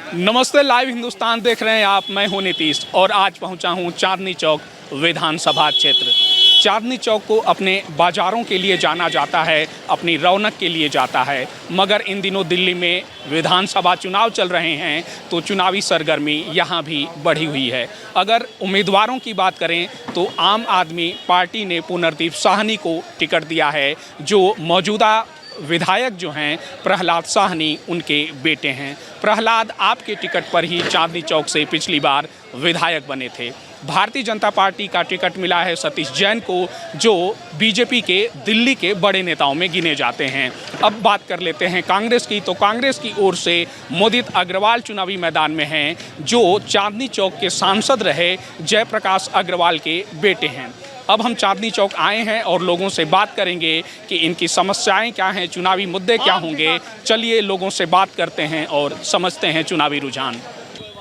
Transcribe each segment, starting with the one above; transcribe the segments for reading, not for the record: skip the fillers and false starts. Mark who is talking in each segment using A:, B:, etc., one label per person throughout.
A: नमस्ते, लाइव हिंदुस्तान देख रहे हैं आप। मैं हूं नीतीश और आज पहुंचा हूं चांदनी चौक विधानसभा क्षेत्र। चांदनी चौक को अपने बाज़ारों के लिए जाना जाता है, अपनी रौनक के लिए जाता है, मगर इन दिनों दिल्ली में विधानसभा चुनाव चल रहे हैं तो चुनावी सरगर्मी यहाँ भी बढ़ी हुई है। अगर उम्मीदवारों की बात करें तो आम आदमी पार्टी ने पुनर्दीप साहनी को टिकट दिया है, जो मौजूदा विधायक जो हैं प्रहलाद साहनी उनके बेटे हैं। प्रहलाद आपके टिकट पर ही चांदनी चौक से पिछली बार विधायक बने थे। भारतीय जनता पार्टी का टिकट मिला है सतीश जैन को, जो बीजेपी के दिल्ली के बड़े नेताओं में गिने जाते हैं। अब बात कर लेते हैं कांग्रेस की, तो कांग्रेस की ओर से मोदित अग्रवाल चुनावी मैदान में हैं, जो चांदनी चौक के सांसद रहे जयप्रकाश अग्रवाल के बेटे हैं। अब हम चांदनी चौक आए हैं और लोगों से बात करेंगे कि इनकी समस्याएं क्या हैं, चुनावी मुद्दे क्या होंगे। चलिए लोगों से बात करते हैं और समझते हैं चुनावी रुझान।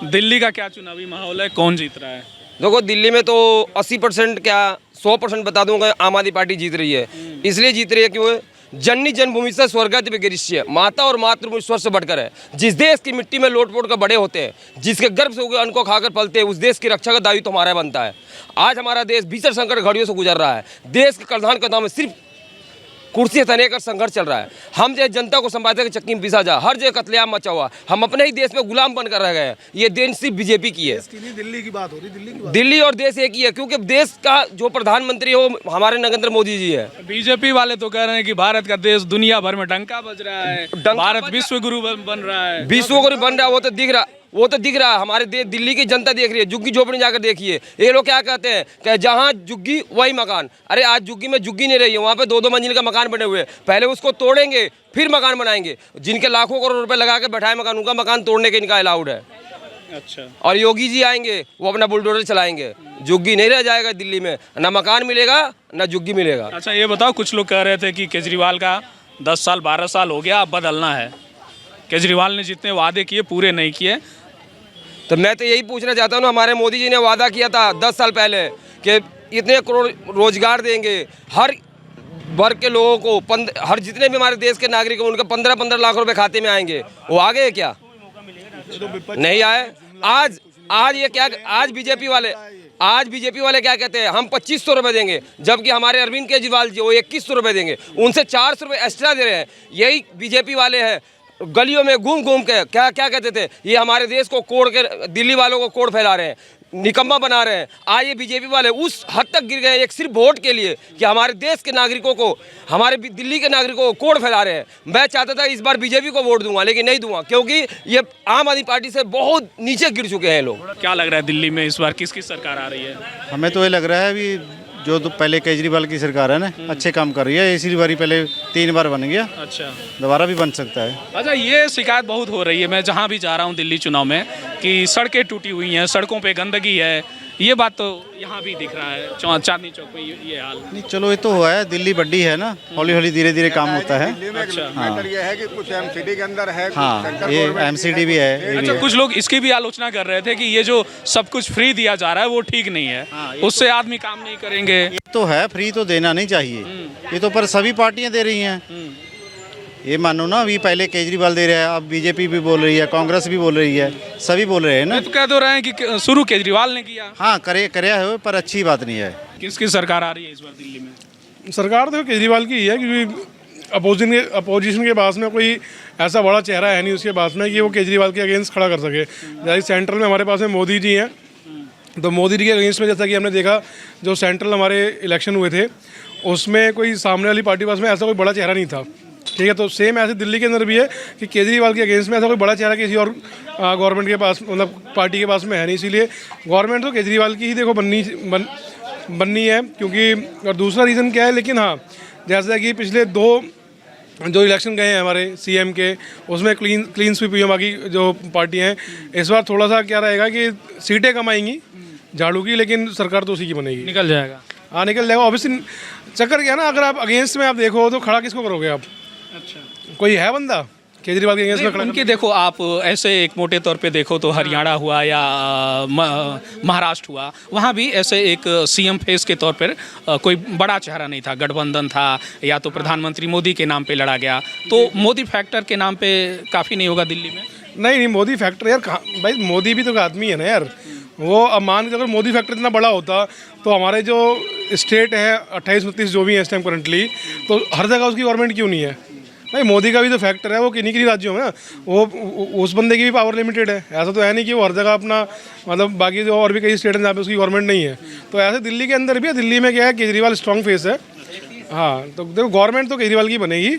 A: दिल्ली का क्या चुनावी माहौल है, कौन जीत रहा है?
B: देखो, दिल्ली में तो 80% क्या 100% बता दूंगा, आम आदमी पार्टी जीत रही है। इसलिए जीत रही है क्यों? जननी जन्मभूमि से स्वर्गत विगरिष्य, माता और मातृभूमि स्वर्ग से बढ़कर है। जिस देश की मिट्टी में लोट-पोट कर बड़े होते हैं, जिसके गर्भ से उगे अन्न को खाकर पलते हैं, उस देश की रक्षा का दायित्व तो हमारा बनता है। आज हमारा देश भीषण संकट घड़ियों से गुजर रहा है। देश के कल्याण का दाम में सिर्फ कुर्सी तने का संघर्ष चल रहा है। हम जो जनता को संभालते के चक्की में पिसा जा, हर जगह कत्लेआम मचा हुआ, हम अपने ही देश में गुलाम बनकर रह गए हैं। ये देश सिर्फ बीजेपी की है।
C: दिल्ली की बात हो रही,
B: दिल्ली और देश एक ही है, क्योंकि देश का जो प्रधानमंत्री है वो हमारे नरेंद्र मोदी जी है।
A: बीजेपी वाले तो कह रहे हैं कि भारत का देश दुनिया भर में डंका बज रहा है, भारत विश्व गुरु बन रहा है।
B: विश्व गुरु बन रहा है, वो तो दिख रहा है। हमारे दिल्ली की जनता देख रही है। झुग्गी झोपड़ी जाकर देखिए। ये लोग क्या कहते हैं कि जहाँ झुग्गी वही मकान। अरे आज झुग्गी में झुग्गी नहीं रही है, वहाँ पे 2-2 मंजिल का मकान बने हुए हैं। पहले उसको तोड़ेंगे फिर मकान बनाएंगे। जिनके लाखों करोड़ रुपए लगा के बैठाए मकान, उनका मकान तोड़ने के इनका अलाउड है।
A: अच्छा।
B: और योगी जी आएंगे, वो अपना बुलडोजर चलाएंगे। झुग्गी नहीं रह जाएगा दिल्ली में, ना मकान मिलेगा ना झुग्गी मिलेगा।
A: अच्छा, ये बताओ, कुछ लोग कह रहे थे कि केजरीवाल का 10 साल 12 साल हो गया, अब बदलना है। केजरीवाल ने जितने वादे किए पूरे नहीं किए।
B: तो मैं तो यही पूछना चाहता हूँ ना, हमारे मोदी जी ने वादा किया था 10 साल पहले कि इतने करोड़ रोजगार देंगे हर वर्ग के लोगों को, हर जितने भी हमारे देश के नागरिक हैं उनके 15-15 लाख रुपए खाते में आएंगे। वो आ गए क्या? नहीं आए। आज ये क्या, आज बीजेपी वाले क्या कहते हैं, हम 2500 रुपये देंगे, जबकि हमारे अरविंद केजरीवाल जी वो 2100 रुपये देंगे, उनसे 400 रुपये एक्स्ट्रा दे रहे हैं। यही बीजेपी वाले हैं। गलियों में घूम घूम के क्या कहते थे, ये हमारे देश को कोड़ के दिल्ली वालों को कोड़ फैला रहे हैं, निकम्मा बना रहे हैं। आज ये बीजेपी वाले उस हद तक गिर गए एक सिर्फ वोट के लिए कि हमारे देश के नागरिकों को, हमारे दिल्ली के नागरिकों को कोड़ फैला रहे हैं। मैं चाहता था इस बार बीजेपी को वोट दूंगा, लेकिन नहीं दूंगा, क्योंकि ये आम आदमी पार्टी से बहुत नीचे गिर चुके हैं लोग।
A: क्या लग रहा है दिल्ली में इस बार किसकी सरकार आ रही है?
C: हमें तो ये लग रहा है अभी जो तो पहले केजरीवाल की सरकार है ना, अच्छे काम कर रही है। इसी बारी पहले 3 बार बन गया,
A: अच्छा,
C: दोबारा भी बन सकता है।
A: अच्छा, ये शिकायत बहुत हो रही है, मैं जहाँ भी जा रहा हूँ दिल्ली चुनाव में, कि सड़कें टूटी हुई हैं, सड़कों पे गंदगी है। ये बात तो यहाँ भी दिख रहा है, चांदनी चौक पे ये हाल
C: नहीं, चलो ये तो हुआ है, दिल्ली बड़ी है ना, हौली हौली धीरे धीरे काम होता है।
A: अच्छा,
C: हाँ,
D: ये है कि कुछ एमसीडी के अंदर है,
C: हाँ, ये एमसीडी भी है, ये भी
A: अच्छा।
C: है।
A: कुछ लोग इसकी भी आलोचना कर रहे थे कि ये जो सब कुछ फ्री दिया जा रहा है वो ठीक नहीं है, उससे आदमी काम नहीं करेंगे।
C: ये तो है, फ्री तो देना नहीं चाहिए, ये तो पर सभी पार्टियां दे रही हैं। ये मानो ना, अभी पहले केजरीवाल दे रहा है, अब बीजेपी भी बोल रही है, कांग्रेस भी बोल रही है, सभी बोल रहे हैं ना।
A: तो कह तो रहे हैं कि शुरू केजरीवाल ने किया।
C: हाँ, कराया है, पर अच्छी बात नहीं है।
A: किसकी सरकार आ रही है इस बार दिल्ली में?
E: सरकार तो केजरीवाल की ही है, क्योंकि अपोजिशन के पास में कोई ऐसा बड़ा चेहरा है नहीं उसके पास में कि वो केजरीवाल के अगेंस्ट खड़ा कर सके। जैसे सेंट्रल में हमारे पास में मोदी जी हैं, तो मोदी जी के अगेंस्ट में जैसा कि हमने देखा जो सेंट्रल हमारे इलेक्शन हुए थे, उसमें कोई सामने वाली पार्टी पास में ऐसा कोई बड़ा चेहरा नहीं था। ठीक है, तो सेम ऐसे दिल्ली के अंदर भी है कि केजरीवाल के अगेंस्ट में ऐसा कोई बड़ा चेहरा किसी और गवर्नमेंट के पास, मतलब पार्टी के पास में है नहीं। इसीलिए गवर्नमेंट तो केजरीवाल की ही देखो बननी है, क्योंकि और दूसरा रीज़न क्या है, लेकिन हाँ, जैसा कि पिछले 2 जो इलेक्शन गए हैं हमारे सीएम के, उसमें क्लीन स्वीप हुई है बाकी जो पार्टियाँ हैं। इस बार थोड़ा सा क्या रहेगा कि सीटें कम आएंगी झाड़ू की, लेकिन सरकार तो उसी की बनेगी।
A: निकल जाएगा।
E: हाँ, निकल जाएगा। ऑब्वियसली चक्कर क्या है ना, अगर आप अगेंस्ट में आप देखो तो खड़ा किसको करोगे आप?
A: अच्छा,
E: कोई है बंदा केजरीवाल के अगेंस्ट में खड़ा?
A: उनकी देखो आप ऐसे एक मोटे तौर पे देखो तो हरियाणा हुआ या महाराष्ट्र हुआ, वहाँ भी ऐसे एक सीएम फेस के तौर पर कोई बड़ा चेहरा नहीं था, गठबंधन था या तो प्रधानमंत्री मोदी के नाम पे लड़ा गया, तो मोदी फैक्टर के नाम पे काफ़ी नहीं होगा दिल्ली में।
E: नहीं मोदी फैक्टर यार भाई मोदी भी तो आदमी है ना यार। वो अब मान के अगर मोदी फैक्टर इतना बड़ा होता तो हमारे जो स्टेट है 28-29 जो भी है इस टाइम करंटली, तो हर जगह उसकी गवर्नमेंट क्यों नहीं है भाई? मोदी का भी तो फैक्टर है, वो किन्हीं किन्हीं राज्यों में ना वो उस बंदे की भी पावर लिमिटेड है। ऐसा तो है नहीं कि वो हर जगह अपना मतलब बाकी जो और भी कई स्टेट हैं जहाँ पे उसकी गवर्नमेंट नहीं है। तो ऐसे दिल्ली के अंदर भी है, दिल्ली में क्या है केजरीवाल स्ट्रॉन्ग फेस है। हाँ तो देखो गवर्नमेंट तो केजरीवाल की बनेगी।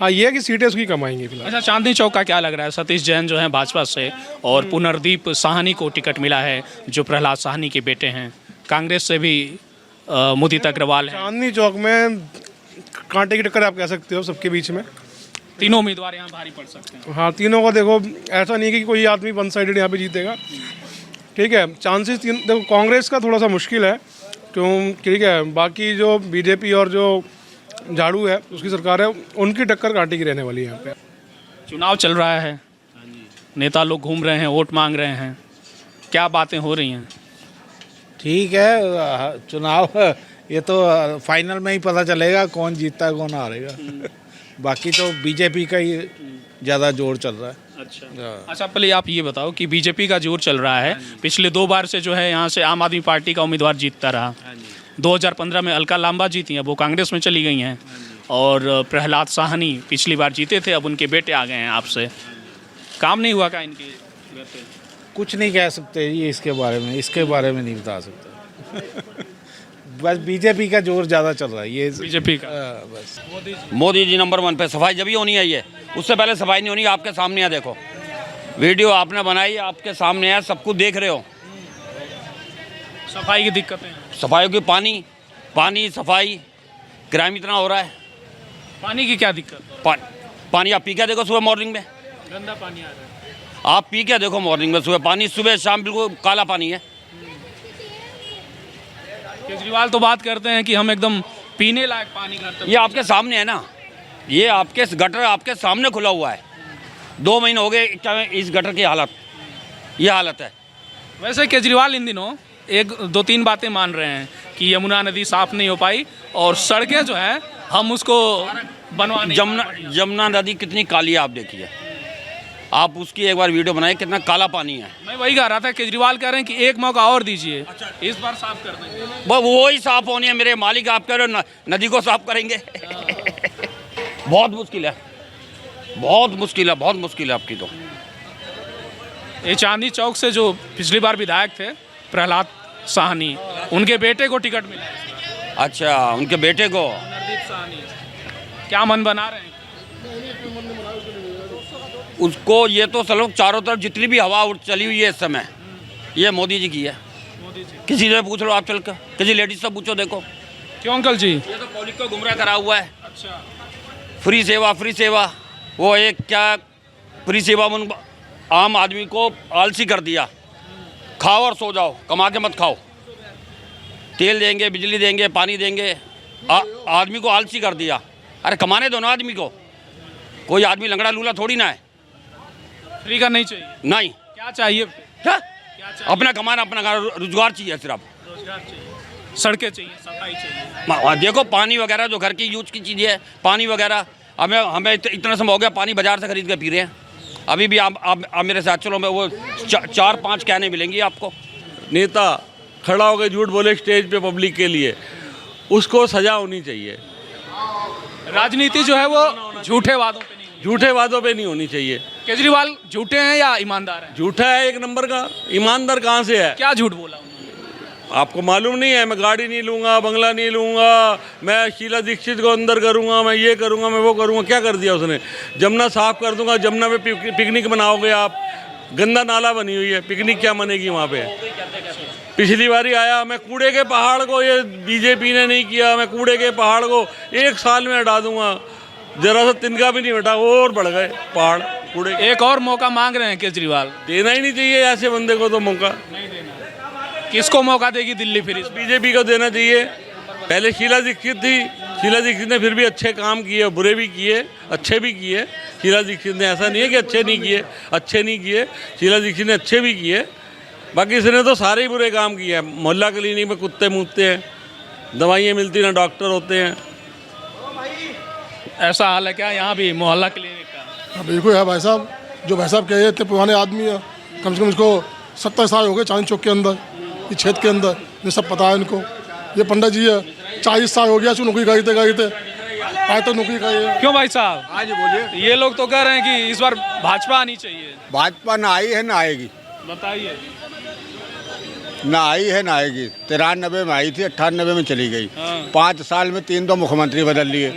E: हाँ ये है कि सीटें उसकी कमाएंगी फिलहाल।
A: अच्छा, चांदनी चौक का क्या लग रहा है? सतीश जैन जो है भाजपा से और पुनर्दीप साहनी को टिकट मिला है जो प्रहलाद साहनी के बेटे हैं। कांग्रेस से भी मुदित अग्रवाल है।
E: चांदनी चौक में कांटे की टक्कर आप कह सकते हो सबके बीच में।
A: तीनों उम्मीदवार यहाँ भारी पड़ सकते हैं।
E: हाँ तीनों को देखो, ऐसा नहीं है कि कोई आदमी वन साइडेड यहाँ पे जीतेगा। ठीक है, चांसेस देखो कांग्रेस का थोड़ा सा मुश्किल है क्यों, ठीक है, बाकी जो बीजेपी और जो झाड़ू है उसकी सरकार है उनकी टक्कर कांटे की रहने वाली है यहाँ पे।
A: चुनाव चल रहा है, नेता लोग घूम रहे हैं, वोट मांग रहे हैं, क्या बातें हो रही हैं?
F: ठीक है, चुनाव ये तो फाइनल में ही पता चलेगा कौन जीतता है कौन हारेगा। बाकी तो बीजेपी का ही ज़्यादा जोर चल रहा है।
A: अच्छा पहले आप ये बताओ कि बीजेपी का जोर चल रहा है, पिछले 2 बार से जो है यहाँ से आम आदमी पार्टी का उम्मीदवार जीतता रहा। 2015 में अलका लांबा जीती हैं, वो कांग्रेस में चली गई हैं, और प्रहलाद साहनी पिछली बार जीते थे, अब उनके बेटे आ गए हैं आपसे। काम नहीं हुआ क्या इनके घर पे?
F: कुछ नहीं कह सकते ये इसके बारे में नहीं बता सकते। बस बीजेपी का जोर ज़्यादा चल रहा है ये
A: बीजेपी का।
F: बस
G: मोदी जी नंबर 1 पे। सफाई जब ही होनी है, ये उससे पहले सफाई नहीं होनी। आपके सामने है, देखो वीडियो आपने बनाई, आपके सामने है, सब कुछ देख रहे हो।
A: सफाई की दिक्कतें हैं,
G: सफाई की पानी सफाई, क्राइम इतना हो रहा है।
A: पानी की क्या दिक्कत?
G: पानी आप पी के देखो, सुबह मॉर्निंग में
A: गंदा पानी आ रहा है।
G: आप पी के देखो मॉर्निंग में, सुबह पानी, सुबह शाम बिल्कुल काला पानी है।
A: केजरीवाल तो बात करते हैं कि हम एकदम पीने लायक पानी घर तक।
G: ये आपके सामने है ना, ये आपके गटर आपके सामने खुला हुआ है। 2 महीने हो गए इस गटर की हालत, ये हालत है।
A: वैसे केजरीवाल इन दिनों 1-2-3 बातें मान रहे हैं कि यमुना नदी साफ नहीं हो पाई और सड़कें जो हैं हम उसको बनवाने।
G: जमुना नदी कितनी काली है आप देखिए, आप उसकी एक बार वीडियो बनाइए, कितना काला पानी है।
A: मैं वही कह रहा था, केजरीवाल कह रहे हैं कि एक मौका और दीजिए, इस बार साफ कर देंगे।
G: बस वो ही साफ होनी है मेरे मालिक। आप कह रहे हो नदी को साफ करेंगे? बहुत मुश्किल है, बहुत मुश्किल है, बहुत मुश्किल है आपकी तो।
A: ये चांदनी चौक से जो पिछली बार विधायक थे प्रहलाद साहनी, उनके बेटे को टिकट मिला है।
G: अच्छा, उनके बेटे को
A: पुनर्दीप साहनी, क्या मन बना रहे हैं?
G: उसको ये तो चलो चारों तरफ जितनी भी हवा चली हुई है इस समय, ये मोदी जी की है। किसी से पूछ लो आप, चल कर किसी लेडीज से पूछो, देखो।
A: क्यों अंकल जी?
G: ये तो पब्लिक को गुमराह करा हुआ है।
A: अच्छा,
G: फ्री सेवा, वो एक क्या फ्री सेवा आम आदमी को आलसी कर दिया। खाओ और सो जाओ, कमा के मत खाओ। तेल देंगे, बिजली देंगे, पानी देंगे, आदमी को आलसी कर दिया। अरे कमाने दो ना आदमी को, कोई आदमी लंगड़ा लूला थोड़ी ना है।
A: फ्री का नहीं चाहिए?
G: नहीं।
A: क्या चाहिए?
G: क्या? अपना कमाना, अपना रोजगार चाहिए, सिर्फ
A: रोजगार चाहिए, सड़कें चाहिए, सफाई चाहिए।
G: देखो पानी वगैरह जो घर की यूज की चीज़ें है, पानी वगैरह हमें इतना समय हो गया पानी बाजार से खरीद के पी रहे हैं। अभी भी आप मेरे साथ चलो, मैं वो 4-5 कहने मिलेंगी आपको।
H: नेता खड़ा होकर झूठ बोले स्टेज पे पब्लिक के लिए, उसको सजा होनी चाहिए।
A: राजनीति जो है वो झूठे वादों पे नहीं,
H: झूठे वादों पे नहीं होनी चाहिए।
A: केजरीवाल झूठे हैं या ईमानदार हैं?
H: झूठा है एक नंबर का, ईमानदार कहाँ से है?
A: क्या झूठ बोला उन्होंने?
H: आपको मालूम नहीं है? मैं गाड़ी नहीं लूँगा, बंगला नहीं लूँगा, मैं शीला दीक्षित को अंदर करूँगा, मैं ये करूँगा, मैं वो करूँगा। क्या कर दिया उसने? जमुना साफ कर दूँगा, जमुना पे पिकनिक मनाओगे आप। गंदा नाला बनी हुई है, पिकनिक क्या मनेगी वहाँ पे? पिछली बारी आया, मैं कूड़े के पहाड़ को, ये बीजेपी ने नहीं किया, मैं कूड़े के पहाड़ को 1 साल में हटा दूंगा। जरा सा तिनका भी नहीं हटा, और बढ़ गए पहाड़ कूड़े।
A: एक और मौका मांग रहे हैं केजरीवाल।
H: देना ही नहीं चाहिए ऐसे बंदे को तो मौका।
A: नहीं देना। किसको मौका देगी दिल्ली फिर?
H: बीजेपी को देना चाहिए। पहले शीला दीक्षित थी, शीला दीक्षित ने फिर भी अच्छे काम किए, बुरे भी किए, अच्छे भी किए। शीला दीक्षित ने, ऐसा नहीं है कि अच्छे नहीं किए। शीला दीक्षित ने अच्छे भी किए, बाकी इसने तो सारे ही बुरे काम किए हैं। मोहल्ला क्लिनिक में कुत्ते मूतते हैं, दवाइयाँ मिलती ना डॉक्टर होते हैं।
A: ऐसा हाल है क्या यहाँ भी मोहल्ला क्लिनिक का?
I: बिल्कुल है भाई साहब, जो भाई साहब कहे थे पुराने आदमी है, कम से कम इसको 70 साल हो गए चांदनी चौक के अंदर, ये क्षेत्र के अंदर, ये सब पता है इनको। ये पंडित जी है 40 साल हो गया इसको नौकरी गए थे आज तो नौकरी का है।
A: क्यों भाई साहब?
D: हाँ जी बोलिए।
A: ये लोग तो कह रहे हैं कि इस बार भाजपा आनी चाहिए।
D: भाजपा ना आई है ना आएगी,
A: बताइए।
D: ना आई है ना आएगी। 93 में आई थी, 98 में चली गई। 5 साल में 3 तो मुख्यमंत्री बदल लिए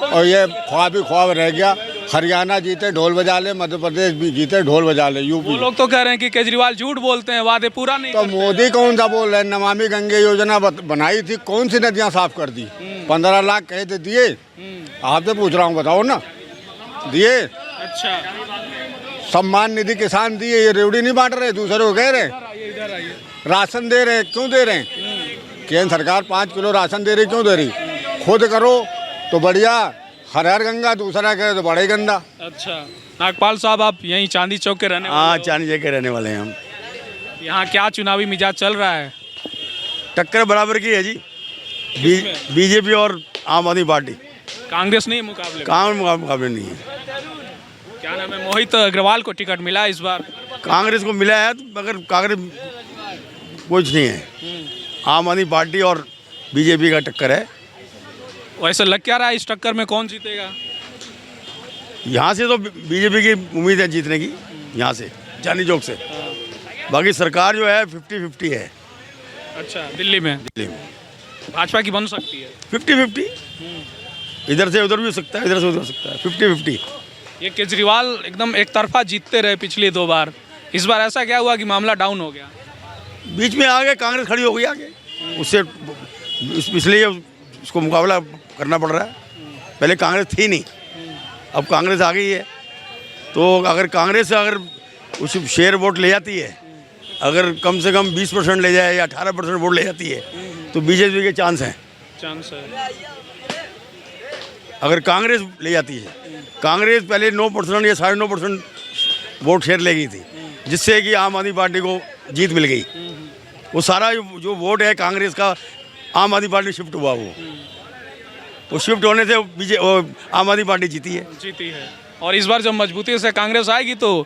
D: और ये ख्वाब ही ख्वाब रह गया। हरियाणा जीते ढोल बजा ले, मध्य प्रदेश भी जीते ढोल बजा ले, यूपी।
A: वो लोग तो कह रहे हैं कि केजरीवाल झूठ बोलते हैं, वादे पूरा नहीं
D: तो
A: करते।
D: मोदी कौन सा बोल रहे हैं? नमामि गंगे योजना बनाई थी, कौन सी नदियां साफ कर दी? 15 लाख कहे थे दिए? आपसे पूछ रहा हूँ, बताओ ना, दिए?
A: अच्छा,
D: सम्मान निधि किसान दिए, ये रेवड़ी नहीं बांट रहे, दूसरे को कह रहे राशन दे रहे, क्यों दे रहे हैं? केंद्र सरकार 5 किलो राशन दे रही, क्यों दे रही? खुद करो तो बढ़िया, हर हर गंगा, दूसरा करे तो बड़ा ही गंदा।
A: अच्छा। नागपाल साहब, आप यहीं चांदी चौक के रहने वाले
J: हाँ,
A: हो?
J: चांदी चौक के रहने वाले हैं हम।
A: यहाँ क्या चुनावी मिजाज चल रहा है?
J: टक्कर बराबर की है जी, बीजेपी और आम आदमी पार्टी।
A: कांग्रेस नहीं मुकाबले?
J: मुकाबले नहीं है।
A: क्या नाम है? मोहित अग्रवाल को टिकट मिला इस बार?
J: कांग्रेस को मिला है, मगर कांग्रेस कुछ नहीं है। आम आदमी पार्टी और बीजेपी का टक्कर है।
A: वैसे लग क्या रहा है इस टक्कर में कौन जीतेगा?
J: यहाँ से तो बीजेपी की उम्मीद है जीतने की, यहाँ से चांदनी चौक से। बाकी सरकार जो है 50-50 है।
A: अच्छा, दिल्ली में भाजपा की बन सकती है
J: 50-50, इधर से उधर भी हो सकता है, इधर से उधर हो सकता है, 50-50।
A: ये केजरीवाल एकदम एक तरफा जीतते रहे पिछली 2 बार, इस बार ऐसा क्या हुआ कि मामला डाउन हो गया?
J: बीच में आगे कांग्रेस खड़ी हो गई आगे, उससे इसलिए उसको मुकाबला करना पड़ रहा है। पहले कांग्रेस थी नहीं, अब कांग्रेस आ गई है। तो अगर कांग्रेस उस शेयर वोट ले जाती है, अगर कम से कम 20% ले जाए या 18% वोट ले जाती है, तो बीजेपी के चांस हैं। अगर कांग्रेस ले जाती है, कांग्रेस पहले 9% या 9.5% वोट शेयर ले गई थी, जिससे कि आम आदमी पार्टी को जीत मिल गई। वो सारा जो वोट है कांग्रेस का, आम आदमी पार्टी शिफ्ट हुआ। वो शिफ्ट होने से आम आदमी पार्टी जीती है।
A: और इस बार जब मजबूती से कांग्रेस आएगी तो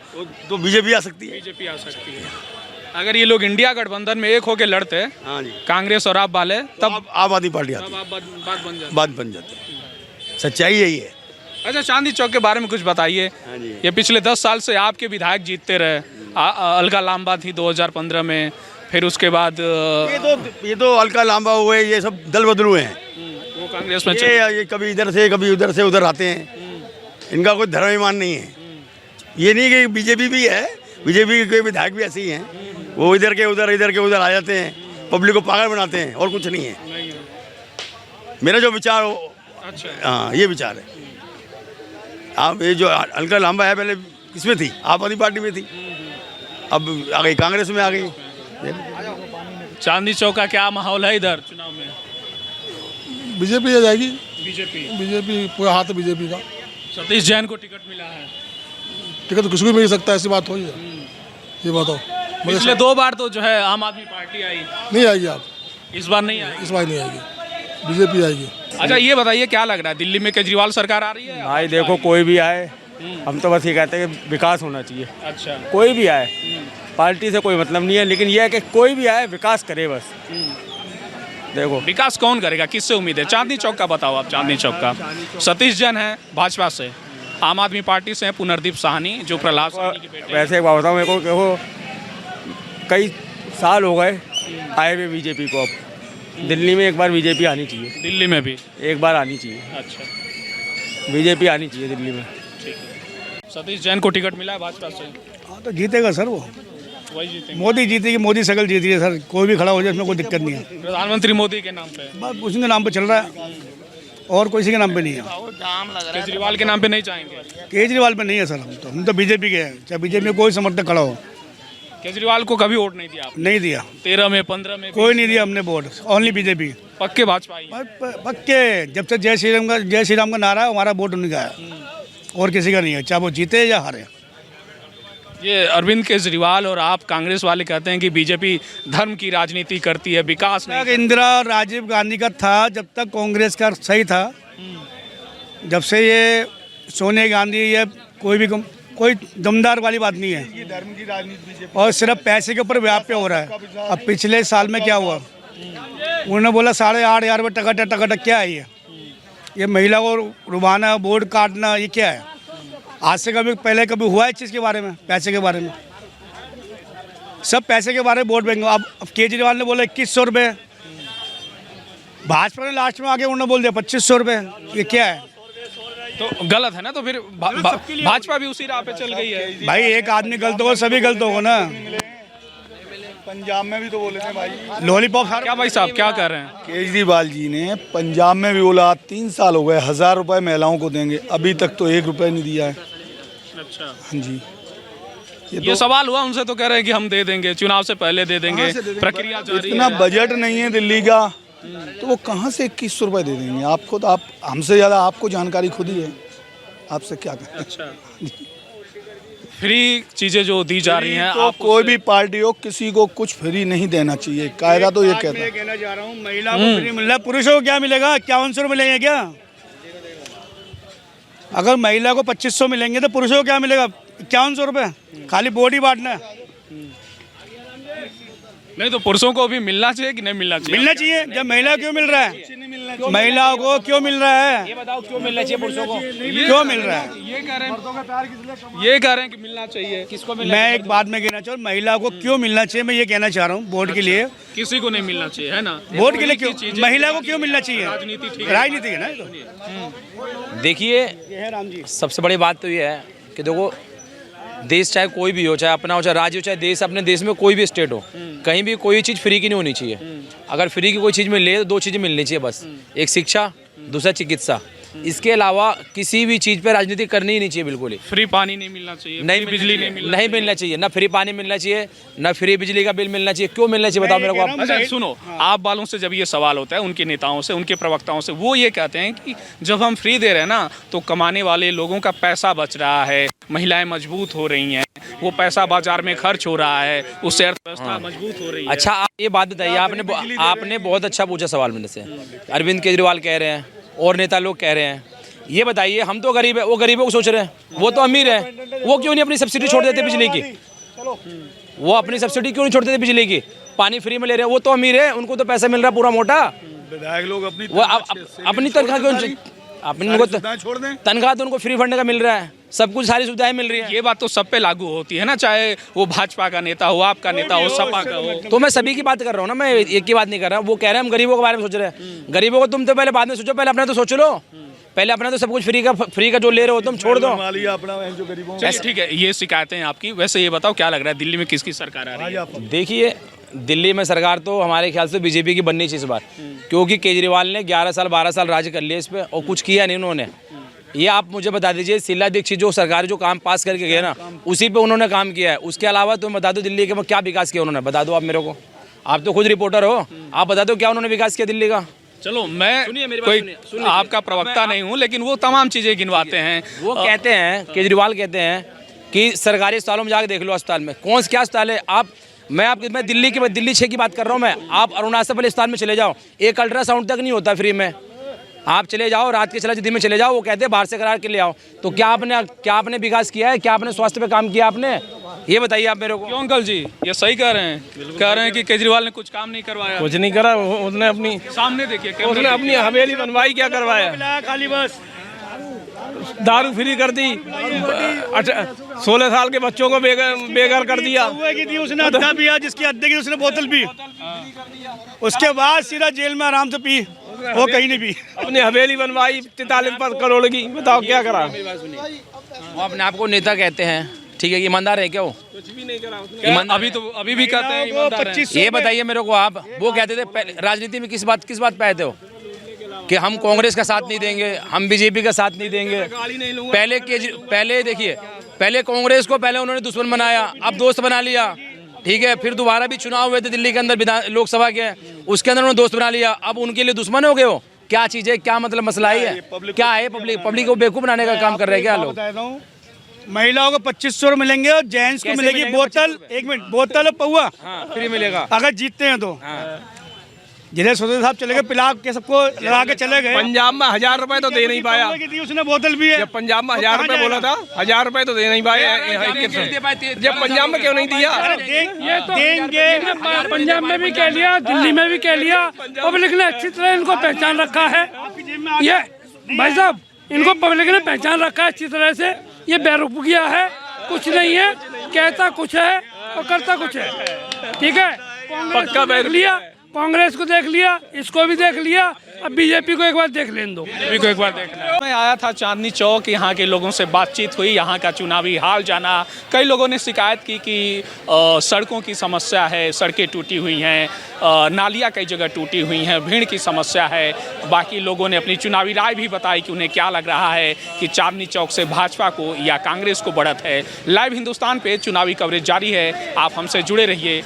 J: बीजेपी आ सकती है।
A: बीजेपी आ सकती है। अगर ये लोग इंडिया गठबंधन में एक होकर लड़ते,
J: हाँ जी,
A: कांग्रेस और आप वाले, तब
J: आम आदमी पार्टी आती है, बात बन जाती है। सच्चाई यही है।
A: अच्छा, चांदनी चौक के बारे में कुछ बताइए।
J: हाँ जी।
A: ये पिछले 10 साल से आपके विधायक जीतते रहे। अलका लांबा थी 2015 में, फिर उसके बाद
J: ये तो अलका लांबा हुए, ये सब दल बदल हुए हैं।
A: वो कांग्रेस में
J: ये कभी इधर से कभी उधर से उधर आते हैं। इनका कोई धर्म ईमान नहीं है। ये नहीं कि बीजेपी भी है, बीजेपी के विधायक भी ऐसे ही हैं, वो इधर के उधर आ जाते हैं, पब्लिक को पागल बनाते हैं, और कुछ नहीं है। मेरा जो विचार हो,
A: अच्छा,
J: हाँ, ये विचार है। आप ये जो अलका लांबा है, पहले किसमें थी? आप आदमी पार्टी में थी, अब आ गई कांग्रेस में आ गई।
A: चांदनी चौक का क्या माहौल है इधर चुनाव में?
I: बीजेपी आ जाएगी।
A: बीजेपी
I: पूरा हाथ है बीजेपी का।
A: सतीश जैन को टिकट मिला है।
I: टिकट तो किसी को भी मिल सकता है, ऐसी बात हो ही है। ये बताओ,
A: पिछले 2 बार तो जो है आम आदमी पार्टी आई,
I: नहीं आएगी। आप
A: इस बार नहीं आई?
I: इस बार नहीं आएगी, बीजेपी आएगी।
A: अच्छा, ये बताइए क्या लग रहा है, दिल्ली में केजरीवाल सरकार आ रही है?
K: भाई देखो, कोई भी आए, हम तो बस ये कहते हैं कि विकास होना चाहिए।
A: अच्छा,
K: कोई भी आए, पार्टी से कोई मतलब नहीं है, लेकिन यह है कि कोई भी आए विकास करे बस। देखो,
A: विकास कौन करेगा, किससे उम्मीद है? चांदनी चौक का बताओ आप। चांदनी चौक का सतीश जैन है भाजपा से, आम आदमी पार्टी से है पुनर्दीप साहनी, जो प्रहलाद साहनी के बेटे हैं।
K: वैसे एक बात बताऊँ मेरे को, देखो कई साल हो गए आए हुए बीजेपी को। अब दिल्ली में एक बार बीजेपी आनी चाहिए,
A: दिल्ली में भी
K: एक बार आनी चाहिए।
A: अच्छा,
K: बीजेपी आनी चाहिए दिल्ली में।
A: ठीक है। सतीश जैन को टिकट मिला है भाजपा से?
F: हाँ, तो जीतेगा सर, वो
A: वही जीतेंगे।
F: मोदी जीतेगी, मोदी शकल जीती है सर, कोई भी खड़ा हो जाए उसमें कोई दिक्कत नहीं है।
A: प्रधानमंत्री मोदी के नाम पे,
F: बस उसी के नाम पे चल रहा है, और किसी के नाम पे नहीं है।
A: केजरीवाल के नाम पे नहीं चाहेंगे?
F: केजरीवाल पे नहीं है सर, हम तो बीजेपी के हैं, चाहे बीजेपी में कोई समर्थक खड़ा हो।
A: केजरीवाल को कभी वोट नहीं दिया आपने?
F: नहीं दिया,
A: 13 में 15 में
F: कोई नहीं दिया हमने वोट, ओनली बीजेपी।
A: पक्के भाजपा ही?
F: पक्के, जब से जय श्री राम का नारा है, हमारा वोट उन्हीं का है, और किसी का नहीं है, चाहे वो जीते या हारे।
A: ये अरविंद केजरीवाल और आप कांग्रेस वाले कहते हैं कि बीजेपी धर्म की राजनीति करती है, विकास नहीं।
F: इंदिरा राजीव गांधी का था जब तक कांग्रेस का सही था, जब से ये सोनिया गांधी या कोई भी
L: कोई दमदार वाली बात नहीं है और सिर्फ पैसे के ऊपर व्याप्य हो रहा है। अब पिछले साल में क्या हुआ, उन्होंने बोला 8,500 रुपये टका क्या है ये महिला को रुबाना बोर्ड काटना, ये क्या है? आज से कभी पहले कभी हुआ है इस चीज़ के बारे में? पैसे के बारे में सब पैसे के बारे में वोट बैंक। अब केजरीवाल ने बोला 2100 रुपये, भाजपा ने लास्ट में आके उन्होंने बोल दिया 2500 रुपये, ये क्या है?
A: तो गलत है ना, तो फिर भाजपा भी उसी राह पे चल गई है।
L: भाई एक आदमी गलत होगा सभी गलत होगा ना।
M: पंजाब में भी तो बोले थे भाई
L: लॉलीपॉप।
A: क्या भाई साहब क्या कर रहे हैं?
M: केजरीवाल जी ने पंजाब में भी बोला 3 साल हो गए 1000 रुपए महिलाओं को देंगे, अभी तक तो 1 रुपए नहीं दिया है।
A: अच्छा
M: हाँ जी,
A: ये सवाल हुआ उनसे तो कह रहे हैं कि हम दे देंगे, चुनाव से पहले दे देंगे, प्रक्रिया जारी
M: इतना बजट नहीं है दिल्ली का, तो वो कहाँ से 2100 रुपए दे देंगे? आप खुद, आप हमसे ज़्यादा आपको जानकारी खुद ही है, आपसे क्या कहें।
A: अच्छा फ्री चीजें जो दी जा रही हैं,
M: तो
A: आप
M: कोई भी पार्टी हो किसी को कुछ फ्री नहीं देना चाहिए, कायदा तो ये कहता है।
L: कहना चाह रहा हूँ महिला को फ्री मिल रहा है, पुरुषों को क्या मिलेगा? 5100 रुपये मिलेंगे क्या? अगर महिला को 2500 मिलेंगे तो पुरुषों को क्या मिलेगा? 5100 रुपये, खाली बॉडी बांटना है।
A: नहीं तो पुरुषों को भी मिलना चाहिए कि नहीं मिलना चाहिए?
L: मिलना चाहिए। जब महिला क्यों मिल रहा है? महिलाओं को क्यों मिल रहा है?
K: ये बताओ क्यों मिलना चाहिए पुरुषों को?
L: क्यों मिल रहा है?
A: ये कह रहे हैं कि मिलना चाहिए।
K: किसको मिलना?
L: मैं एक बात में कहना चाहूँ, महिला को क्यों मिलना चाहिए मैं ये कहना चाह रहा हूँ। वोट के लिए
A: किसी को नहीं मिलना चाहिए, है ना?
L: वोट के लिए क्यों महिला को क्यों मिलना चाहिए?
A: राजनीति ठीक
L: राजनीति है ना।
K: देखिए सबसे बड़ी बात तो ये है कि देखो देश चाहे कोई भी हो, चाहे अपना हो, चाहे राज्य हो, चाहे देश, अपने देश में कोई भी स्टेट हो, कहीं भी कोई चीज़ फ्री की नहीं होनी चाहिए। अगर फ्री की कोई चीज़ मिल रही है तो 2 चीज़ें मिलनी चाहिए बस, एक शिक्षा, दूसरा चिकित्सा। इसके अलावा किसी भी चीज़ पे राजनीति करनी ही नहीं चाहिए बिल्कुल ही।
A: फ्री पानी नहीं मिलना चाहिए,
K: नहीं,
A: बिजली
K: नहीं मिलना चाहिए, ना फ्री पानी मिलना चाहिए, ना फ्री बिजली का बिल मिलना चाहिए। क्यों मिलना चाहिए बताओ मेरे को आप?
A: अच्छा सुनो, आप वालों से जब ये सवाल होता है उनके नेताओं से, उनके प्रवक्ताओं से, वो ये कहते हैं कि जब हम फ्री दे रहे हैं ना तो कमाने वाले लोगों का पैसा बच रहा है, महिलाएं मजबूत हो रही हैं, वो पैसा बाजार में खर्च हो रहा है, उससे अर्थव्यवस्था मजबूत हो रही है।
K: अच्छा आप ये बात बताइए, आपने बहुत अच्छा पूछा सवाल मेरे से। अरविंद केजरीवाल कह रहे हैं और नेता लोग कह रहे हैं, ये बताइए हम तो गरीब है, वो गरीबों को सोच रहे हैं, वो तो अमीर है, वो क्यों नहीं अपनी सब्सिडी छोड़ देते बिजली की? वो अपनी सब्सिडी क्यों नहीं छोड़ देते बिजली की? पानी फ्री में ले रहे हैं, वो तो अमीर है, उनको तो पैसा मिल रहा है पूरा मोटा।
M: विधायक लोग अपनी
K: तनख्वाह क्यों, अपनी
M: छोड़ दें,
K: तनख्वाह तो उनको फ्री फंड का मिल रहा है, सब कुछ सारी सुविधाएं मिल रही है।
A: ये बात तो सब पे लागू होती है ना, चाहे वो भाजपा का नेता हो, आपका नेता हो, सपा का हो।
K: तो मैं सभी की बात कर रहा हूँ ना, मैं एक की बात नहीं कर रहा। वो कह रहे हैं हम गरीबों के बारे में सोच रहे हैं, गरीबों को तुम तो पहले बाद में सोचो, पहले अपना तो सोच लो, पहले अपना तो सब कुछ फ्री का जो ले रहे हो तुम छोड़ दो।
A: चलिए ठीक है, ये शिकायतें हैं आपकी। वैसे ये बताओ क्या लग रहा है दिल्ली में किसकी सरकार आ रही है?
K: देखिए दिल्ली में सरकार तो हमारे ख्याल से बीजेपी की बननी चाहिए इस बार, क्योंकि केजरीवाल ने 11 साल 12 साल राज कर लिया इस पर और कुछ किया नहीं उन्होंने। ये आप मुझे बता दीजिए, शीला दीक्षित जो सरकार जो काम पास करके गए ना उसी पे उन्होंने काम किया है। उसके अलावा तुम बता दो दिल्ली के क्या विकास किया उन्होंने, बता दो आप मेरे को। आप तो खुद रिपोर्टर हो, आप बता दो क्या उन्होंने विकास किया दिल्ली का।
A: चलो मैं कोई आपका प्रवक्ता नहीं हूँ, लेकिन वो तमाम चीज़ें गिनवाते हैं।
K: वो कहते हैं, केजरीवाल कहते हैं कि सरकारी अस्पतालों में जाकर देख लो अस्पताल में कौन क्या अस्पताल है। आप मैं दिल्ली 6 की बात कर रहा हूँ मैं। आप अरुणाचल प्रदेश अस्पताल में चले जाओ, एक अल्ट्रासाउंड तक नहीं होता फ्री में। आप चले जाओ, रात के दिन में चले जाओ, वो कहते हैं बाहर से करा के ले आओ। तो क्या आपने विकास किया है? क्या आपने स्वास्थ्य पे काम किया आपने? ये बताइए आप मेरे को।
A: क्यों अंकल जी ये सही कह रहे हैं कि केजरीवाल ने कुछ काम नहीं करवाया?
E: कुछ नहीं करा उसने, अपनी
A: सामने देखिए,
E: उसने अपनी हवेली बनवाई, क्या करवाया?
L: खाली बस
E: दारू फ्री कर दी, 16 साल के बच्चों को बेघर कर दिया।
L: उसने अद्दा पिया, जिसकी अद्दे की उसने बोतल पी, उसके बाद सीधा जेल में आराम से पी, वो कहीं नहीं पी।
E: अपनी हवेली बनवाई 43 करोड़ की, बताओ क्या करा?
K: वो अपने आप को नेता कहते हैं, ठीक है, ईमानदार है क्या वो?
E: कुछ भी नहीं करा।
A: अभी भी कहते हैं ईमानदार हैं।
K: ये बताइए मेरे को आप, वो कहते थे राजनीति में किस बात पे आए थे हो कि हम कांग्रेस का साथ नहीं देंगे, हम बीजेपी का साथ नहीं देंगे। पहले देखिए, पहले कांग्रेस को पहले उन्होंने दुश्मन बनाया, अब दोस्त बना लिया, ठीक है। फिर दोबारा भी चुनाव हुए थे दिल्ली के अंदर, लोकसभा के, उसके अंदर उन्होंने दोस्त बना लिया, अब उनके लिए दुश्मन हो गए हो। क्या चीज़ है, क्या मतलब मसला ही है, क्या है? पब्लिक को बेवकूफ़ बनाने का काम कर रहे हैं क्या लोग?
L: महिलाओं को 2500 मिलेंगे और जेंट्स को मिलेगी बोतल, 1 मिनट, बोतल और पौवा
K: फ्री मिलेगा
L: अगर जीतते हैं तो। जिन्हें सुधीर साहब चले गए पिला के सबको लगा के चले गए।
B: पंजाब में 1000 रुपए तो दे नहीं पाया।
L: उसने बोतल भी है।
B: जब पंजाब में 1000 रुपए बोला था, 1000 रुपए तो दे नहीं पाया। जब पंजाब में क्यों नहीं दिया?
L: ये तो देंगे, पंजाब में भी कह लिया, दिल्ली में भी कह लिया। पब्लिक ने अच्छी तरह इनको पहचान रखा है। ये भाई साहब, इनको पब्लिक ने पहचान रखा है अच्छी तरह से। ये बेरुखिया है, कुछ नहीं है, कहता कुछ है और करता कुछ है। ठीक है,
B: पक्का
L: देख लिया, कांग्रेस को देख लिया, इसको भी देख लिया, अब बीजेपी को एक बार देख लेने दो।
A: बीजेपी को एक बार देखना। मैं आया था चांदनी चौक, यहाँ के लोगों से बातचीत हुई, यहाँ का चुनावी हाल जाना। कई लोगों ने शिकायत की कि सड़कों की समस्या है, सड़कें टूटी हुई हैं, नालियाँ कई जगह टूटी हुई हैं, भीड़ की समस्या है। बाकी लोगों ने अपनी चुनावी राय भी बताई कि उन्हें क्या लग रहा है कि चांदनी चौक से भाजपा को या कांग्रेस को बढ़त है। लाइव हिंदुस्तान पे चुनावी कवरेज जारी है, आप हमसे जुड़े रहिए।